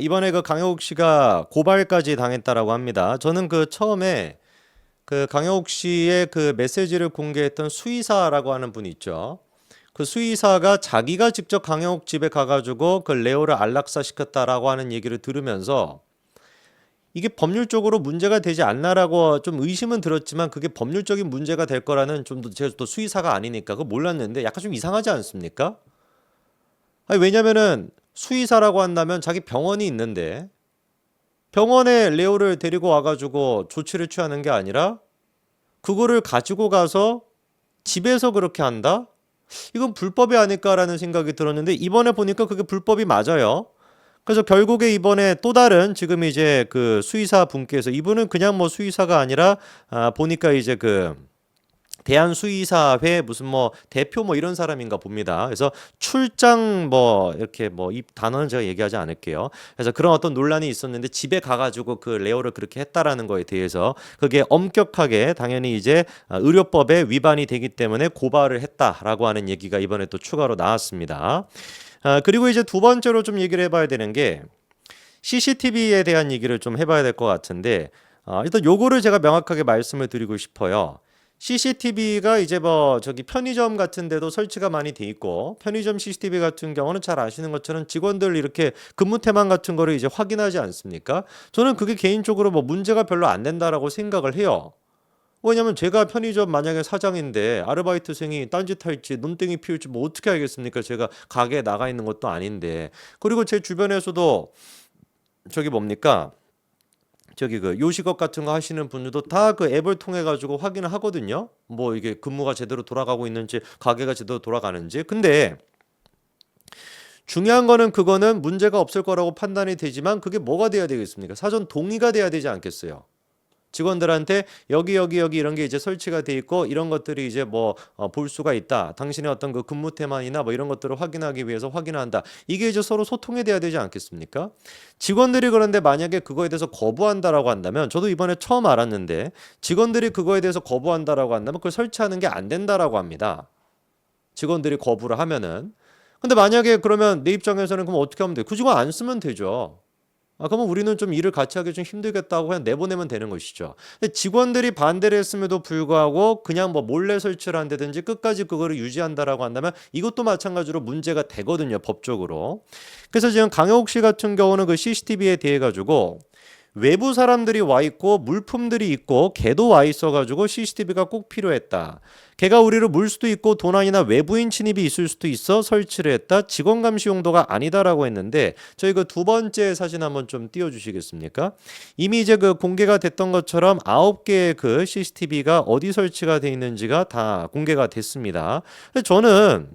이번에 그 강효욱 씨가 고발까지 당했다라고 합니다. 저는 그 처음에 그 강효욱 씨의 그 메시지를 공개했던 수의사라고 하는 분이 있죠. 그 수의사가 자기가 직접 강효욱 집에 가가지고 그 레오를 안락사 시켰다라고 하는 얘기를 들으면서 이게 법률적으로 문제가 되지 않나라고 좀 의심은 들었지만 그게 법률적인 문제가 될 거라는 좀 더 제가 또 수의사가 아니니까 그거 몰랐는데 약간 좀 이상하지 않습니까? 아니 왜냐면은 수의사라고 한다면 자기 병원이 있는데 병원에 레오를 데리고 와가지고 조치를 취하는 게 아니라 그거를 가지고 가서 집에서 그렇게 한다? 이건 불법이 아닐까라는 생각이 들었는데 이번에 보니까 그게 불법이 맞아요. 그래서 결국에 이번에 또 다른 지금 이제 그 수의사 분께서 이분은 그냥 뭐 수의사가 아니라 보니까 이제 그 대한수의사회 무슨 뭐 대표 뭐 이런 사람인가 봅니다. 그래서 출장 뭐 이렇게 뭐 이 단어는 제가 얘기하지 않을게요. 그래서 그런 어떤 논란이 있었는데 집에 가가지고 그 레오를 그렇게 했다라는 거에 대해서 그게 엄격하게 당연히 이제 의료법에 위반이 되기 때문에 고발을 했다라고 하는 얘기가 이번에 또 추가로 나왔습니다. 그리고 이제 두 번째로 좀 얘기를 해봐야 되는 게 CCTV에 대한 얘기를 좀 해봐야 될 것 같은데 일단 요거를 제가 명확하게 말씀을 드리고 싶어요. CCTV가 이제 뭐 저기 편의점 같은 데도 설치가 많이 돼 있고 편의점 CCTV 같은 경우는 잘 아시는 것처럼 직원들 이렇게 근무 태만 같은 거를 이제 확인하지 않습니까? 저는 그게 개인적으로 뭐 문제가 별로 안 된다라고 생각을 해요. 왜냐면 제가 편의점 만약에 사장인데 아르바이트생이 딴짓할지 눈땡이 피울지 뭐 어떻게 알겠습니까? 제가 가게에 나가 있는 것도 아닌데. 그리고 제 주변에서도 저기 뭡니까? 저기 그 요식업 같은 거 하시는 분들도 다 그 앱을 통해 가지고 확인을 하거든요. 뭐 이게 근무가 제대로 돌아가고 있는지 가게가 제대로 돌아가는지. 근데 중요한 거는 그거는 문제가 없을 거라고 판단이 되지만 그게 뭐가 돼야 되겠습니까? 사전 동의가 돼야 되지 않겠어요? 직원들한테 여기 이런 게 이제 설치가 돼 있고 이런 것들이 이제 뭐 볼 수가 있다. 당신의 어떤 그 근무 태만이나 뭐 이런 것들을 확인하기 위해서 확인한다. 이게 이제 서로 소통이 돼야 되지 않겠습니까? 직원들이 그런데 만약에 그거에 대해서 거부한다라고 한다면 저도 이번에 처음 알았는데 직원들이 그거에 대해서 거부한다라고 한다면 그걸 설치하는 게 안 된다라고 합니다. 직원들이 거부를 하면은. 근데 만약에 그러면 내 입장에서는 그럼 어떻게 하면 돼? 그 직원 안 쓰면 되죠. 그러면 우리는 좀 일을 같이 하기 좀 힘들겠다고 그냥 내보내면 되는 것이죠. 근데 직원들이 반대를 했음에도 불구하고 그냥 뭐 몰래 설치를 한다든지 끝까지 그거를 유지한다라고 한다면 이것도 마찬가지로 문제가 되거든요, 법적으로. 그래서 지금 강효욱 씨 같은 경우는 그 CCTV에 대해 가지고 외부 사람들이 와 있고 물품들이 있고 걔도 와 있어가지고 CCTV가 꼭 필요했다. 걔가 우리를 물 수도 있고 도난이나 외부인 침입이 있을 수도 있어 설치를 했다. 직원 감시 용도가 아니다라고 했는데 저희 그 두 번째 사진 한번 좀 띄워주시겠습니까? 이미 이제 그 공개가 됐던 것처럼 9개의 그 CCTV가 어디 설치가 돼 있는지가 다 공개가 됐습니다. 저는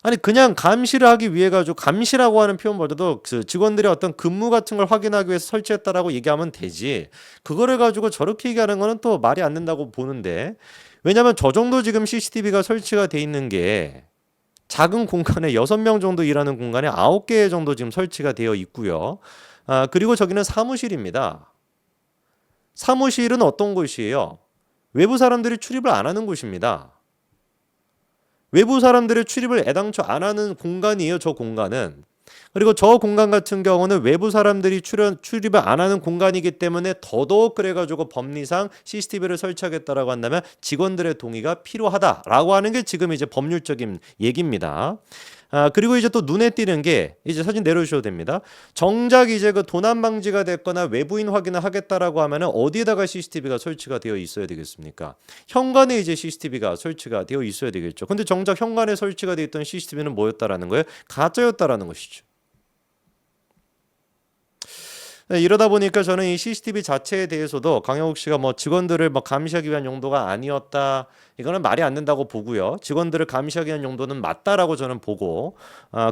아니 그냥 감시를 하기 위해 가지고 감시라고 하는 표현보다도 그 직원들의 어떤 근무 같은 걸 확인하기 위해서 설치했다라고 얘기하면 되지. 그거를 가지고 저렇게 얘기하는 거는 또 말이 안 된다고 보는데. 왜냐면 저 정도 지금 CCTV가 설치가 돼 있는 게 작은 공간에 6명 정도 일하는 공간에 9개 정도 지금 설치가 되어 있고요. 그리고 저기는 사무실입니다. 사무실은 어떤 곳이에요? 외부 사람들이 출입을 안 하는 곳입니다. 외부 사람들의 출입을 애당초 안 하는 공간이에요, 저 공간은. 그리고 저 공간 같은 경우는 외부 사람들이 출입을 안 하는 공간이기 때문에 더더욱 그래가지고 법리상 CCTV를 설치하겠다라고 한다면 직원들의 동의가 필요하다라고 하는 게 지금 이제 법률적인 얘기입니다. 그리고 이제 또 눈에 띄는 게 이제 사진 내려주셔도 됩니다. 정작 이제 그 도난 방지가 됐거나 외부인 확인을 하겠다라고 하면은 어디에다가 CCTV가 설치가 되어 있어야 되겠습니까? 현관에 이제 CCTV가 설치가 되어 있어야 되겠죠. 근데 정작 현관에 설치가 되어 있던 CCTV는 뭐였다라는 거예요? 가짜였다라는 것이죠. 네, 이러다 보니까 저는 이 CCTV 자체에 대해서도 강영욱 씨가 뭐 직원들을 뭐 감시하기 위한 용도가 아니었다. 이거는 말이 안 된다고 보고요. 직원들을 감시하기 위한 용도는 맞다라고 저는 보고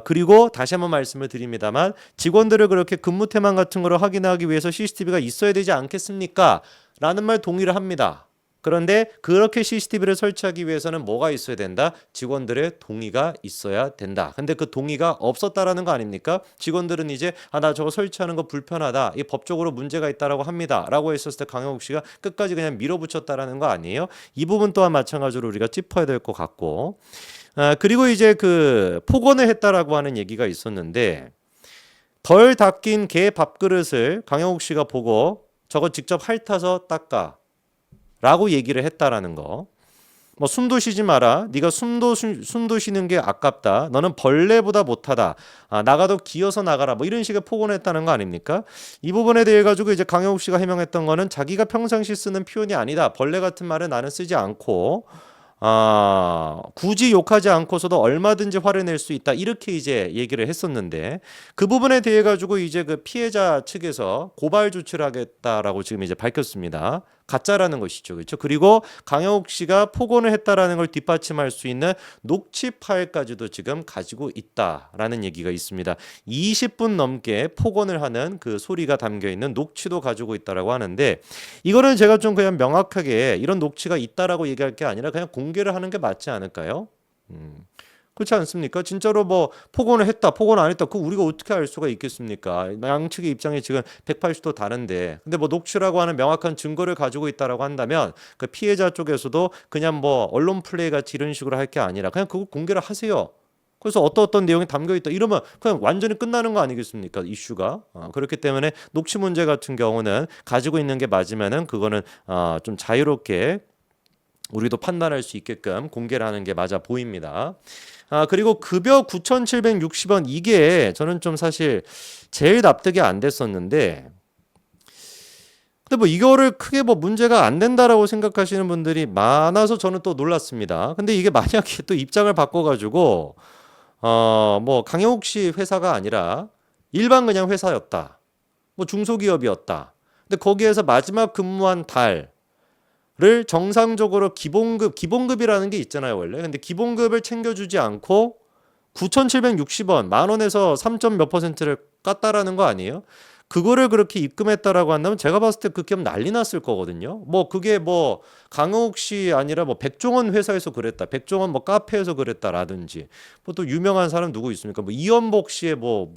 그리고 다시 한번 말씀을 드립니다만 직원들을 그렇게 근무 태만 같은 거를 확인하기 위해서 CCTV가 있어야 되지 않겠습니까? 라는 말 동의를 합니다. 그런데 그렇게 CCTV를 설치하기 위해서는 뭐가 있어야 된다? 직원들의 동의가 있어야 된다. 근데 그 동의가 없었다라는 거 아닙니까? 직원들은 이제 나 저거 설치하는 거 불편하다. 이 법적으로 문제가 있다라고 합니다. 라고 했었을 때 강영욱 씨가 끝까지 그냥 밀어붙였다라는 거 아니에요? 이 부분 또한 마찬가지로 우리가 짚어야 될 것 같고. 그리고 이제 그 폭언을 했다라고 하는 얘기가 있었는데 덜 닦인 개 밥그릇을 강영욱 씨가 보고 저거 직접 핥아서 닦아 라고 얘기를 했다라는 거. 뭐 숨도 쉬지 마라. 네가 숨도 쉬는 게 아깝다. 너는 벌레보다 못하다. 나가도 기어서 나가라. 뭐 이런 식의 폭언했다는 거 아닙니까? 이 부분에 대해 가지고 이제 강영욱 씨가 해명했던 거는 자기가 평상시 쓰는 표현이 아니다. 벌레 같은 말은 나는 쓰지 않고 굳이 욕하지 않고서도 얼마든지 화를 낼 수 있다. 이렇게 이제 얘기를 했었는데 그 부분에 대해 가지고 이제 그 피해자 측에서 고발 조치를 하겠다라고 지금 이제 밝혔습니다. 가짜라는 것이죠. 그렇죠? 그리고 강영욱 씨가 폭언을 했다라는 걸 뒷받침할 수 있는 녹취 파일까지도 지금 가지고 있다라는 얘기가 있습니다. 20분 넘게 폭언을 하는 그 소리가 담겨 있는 녹취도 가지고 있다라고 하는데 이거는 제가 좀 그냥 명확하게 이런 녹취가 있다라고 얘기할 게 아니라 그냥 공개를 하는 게 맞지 않을까요? 그렇지 않습니까? 진짜로 뭐 폭언을 했다, 폭언 안 했다, 그거 우리가 어떻게 알 수가 있겠습니까? 양측의 입장이 지금 180도 다른데, 근데 뭐 녹취라고 하는 명확한 증거를 가지고 있다라고 한다면 그 피해자 쪽에서도 그냥 뭐 언론 플레이 같이 이런 식으로 할 게 아니라 그냥 그거 공개를 하세요. 그래서 어떤 내용이 담겨 있다 이러면 그냥 완전히 끝나는 거 아니겠습니까? 이슈가. 그렇기 때문에 녹취 문제 같은 경우는 가지고 있는 게 맞으면은 그거는 좀 자유롭게 우리도 판단할 수 있게끔 공개를 하는 게 맞아 보입니다. 그리고 급여 9,760원 이게 저는 좀 사실 제일 납득이 안 됐었는데 근데 뭐 이거를 크게 뭐 문제가 안 된다라고 생각하시는 분들이 많아서 저는 또 놀랐습니다. 근데 이게 만약에 또 입장을 바꿔가지고 뭐 강영욱 씨 회사가 아니라 일반 그냥 회사였다. 뭐 중소기업이었다. 근데 거기에서 마지막 근무한 달을 정상적으로 기본급이라는 게 있잖아요, 원래. 근데 기본급을 챙겨주지 않고 9,760원, 만 원에서 3점 몇 퍼센트를 깠다라는 거 아니에요? 그거를 그렇게 입금했다라고 한다면 제가 봤을 때 그 기업 난리 났을 거거든요. 뭐 그게 뭐 강흥욱 씨 아니라 뭐 백종원 회사에서 그랬다. 백종원 뭐 카페에서 그랬다라든지 뭐 또 유명한 사람 누구 있습니까? 뭐 이연복 씨의 뭐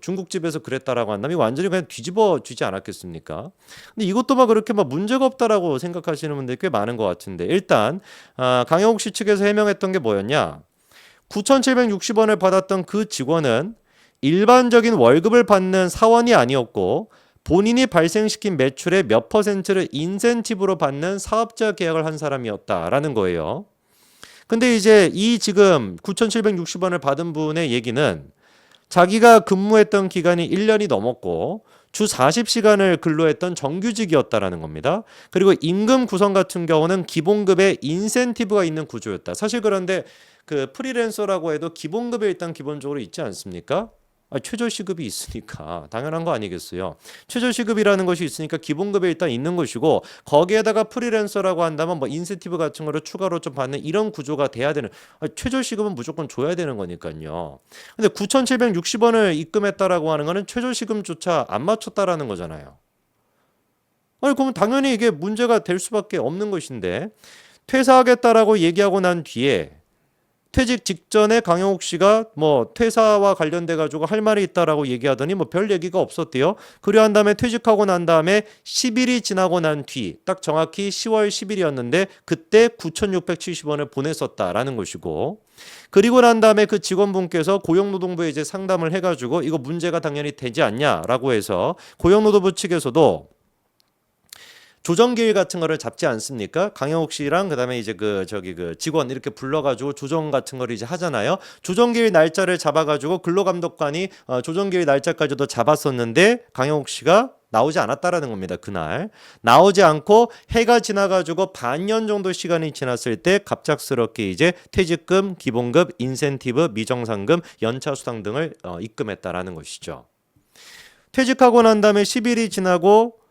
중국집에서 그랬다라고 한다면 완전히 그냥 뒤집어지지 않았겠습니까? 근데 이것도 막 그렇게 막 문제가 없다라고 생각하시는 분들이 꽤 많은 것 같은데 일단 강영욱 씨 측에서 해명했던 게 뭐였냐? 9,760원을 받았던 그 직원은 일반적인 월급을 받는 사원이 아니었고 본인이 발생시킨 매출의 몇 퍼센트를 인센티브로 받는 사업자 계약을 한 사람이었다라는 거예요. 근데 이제 이 지금 9,760원을 받은 분의 얘기는 자기가 근무했던 기간이 1년이 넘었고 주 40시간을 근로했던 정규직이었다라는 겁니다. 그리고 임금 구성 같은 경우는 기본급에 인센티브가 있는 구조였다. 사실 그런데 그 프리랜서라고 해도 기본급에 일단 기본적으로 있지 않습니까? 최저시급이 있으니까 당연한 거 아니겠어요. 최저시급이라는 것이 있으니까 기본급에 일단 있는 것이고 거기에다가 프리랜서라고 한다면 뭐 인센티브 같은 거를 추가로 좀 받는 이런 구조가 돼야 되는 최저시급은 무조건 줘야 되는 거니까요. 근데 9,760원을 입금했다라고 하는 거는 최저시급조차 안 맞췄다라는 거잖아요. 그러면 당연히 이게 문제가 될 수밖에 없는 것인데 퇴사하겠다라고 얘기하고 난 뒤에 퇴직 직전에 강영욱 씨가 뭐 퇴사와 관련돼 가지고 할 말이 있다라고 얘기하더니 뭐 별 얘기가 없었대요. 그리한 다음에 퇴직하고 난 다음에 10일이 지나고 난 뒤 딱 정확히 10월 10일이었는데 그때 9,670원을 보냈었다라는 것이고 그리고 난 다음에 그 직원분께서 고용노동부에 이제 상담을 해가지고 이거 문제가 당연히 되지 않냐라고 해서 고용노동부 측에서도 조정기일 같은 거를 잡지 않습니까? 강영욱 씨랑 그다음에 이제 그 직원 이렇게 불러가지고 조정 같은 거를 이제 하잖아요. 조정기일 날짜를 잡아가지고 근로감독관이 조정기일 날짜까지도 잡았었는데 강영욱 씨가 나오지 않았다라는 겁니다. 그날 나오지 않고 해가 지나가지고 반년 정도 시간이 지났을 때 갑작스럽게 이제 퇴직금, 기본급, 인센티브, 미정상금, 연차 수당 등을 입금했다라는 것이죠. 퇴직하고 난 다음에 10일이 지나고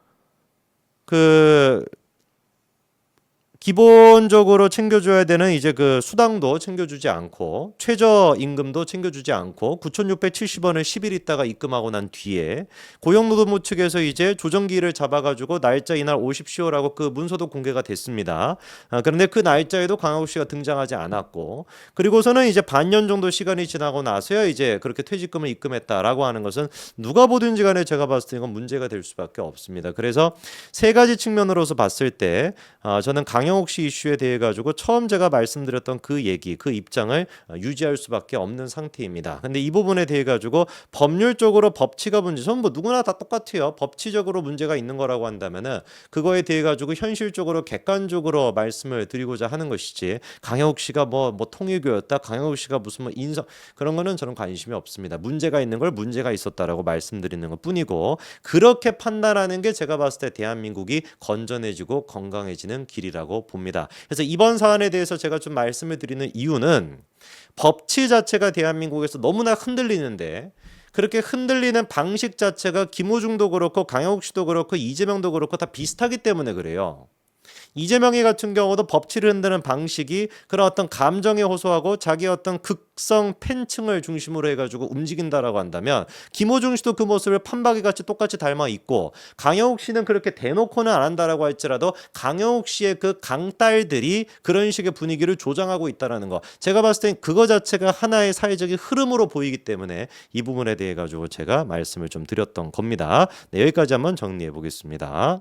그 기본적으로 챙겨줘야 되는 이제 그 수당도 챙겨주지 않고 최저 임금도 챙겨주지 않고 9,670원을 10일 있다가 입금하고 난 뒤에 고용노동부 측에서 이제 조정기일을 잡아가지고 날짜 이날 오십시오라고 그 문서도 공개가 됐습니다. 그런데 그 날짜에도 강하구 씨가 등장하지 않았고 그리고서는 이제 반년 정도 시간이 지나고 나서야 이제 그렇게 퇴직금을 입금했다라고 하는 것은 누가 보든지 간에 제가 봤을 때 이건 문제가 될 수밖에 없습니다. 그래서 세 가지 측면으로서 봤을 때 저는 강영 강영욱 씨 이슈에 대해 가지고 처음 제가 말씀드렸던 그 얘기, 그 입장을 유지할 수밖에 없는 상태입니다. 근데 이 부분에 대해 가지고 법률적으로 법치가 문제, 저는 뭐 누구나 다 똑같아요. 법치적으로 문제가 있는 거라고 한다면은 그거에 대해 가지고 현실적으로 객관적으로 말씀을 드리고자 하는 것이지, 강영욱 씨가 뭐 통일교였다, 강영욱 씨가 무슨 뭐 인성, 그런 거는 저는 관심이 없습니다. 문제가 있는 걸 문제가 있었다라고 말씀드리는 것 뿐이고, 그렇게 판단하는 게 제가 봤을 때 대한민국이 건전해지고 건강해지는 길이라고 봅니다. 그래서 이번 사안에 대해서 제가 좀 말씀을 드리는 이유는, 법치 자체가 대한민국에서 너무나 흔들리는데 그렇게 흔들리는 방식 자체가 김호중도 그렇고 강영욱 씨도 그렇고 이재명도 그렇고 다 비슷하기 때문에 그래요. 이재명이 같은 경우도 법치를 흔드는 방식이 그런 어떤 감정에 호소하고 자기 어떤 극성 팬층을 중심으로 해가지고 움직인다라고 한다면, 김호중 씨도 그 모습을 판박이 같이 똑같이 닮아 있고, 강영욱 씨는 그렇게 대놓고는 안 한다라고 할지라도 강영욱 씨의 그 강딸들이 그런 식의 분위기를 조장하고 있다라는 거, 제가 봤을 땐 그거 자체가 하나의 사회적인 흐름으로 보이기 때문에 이 부분에 대해 가지고 제가 말씀을 좀 드렸던 겁니다. 네, 여기까지 한번 정리해 보겠습니다.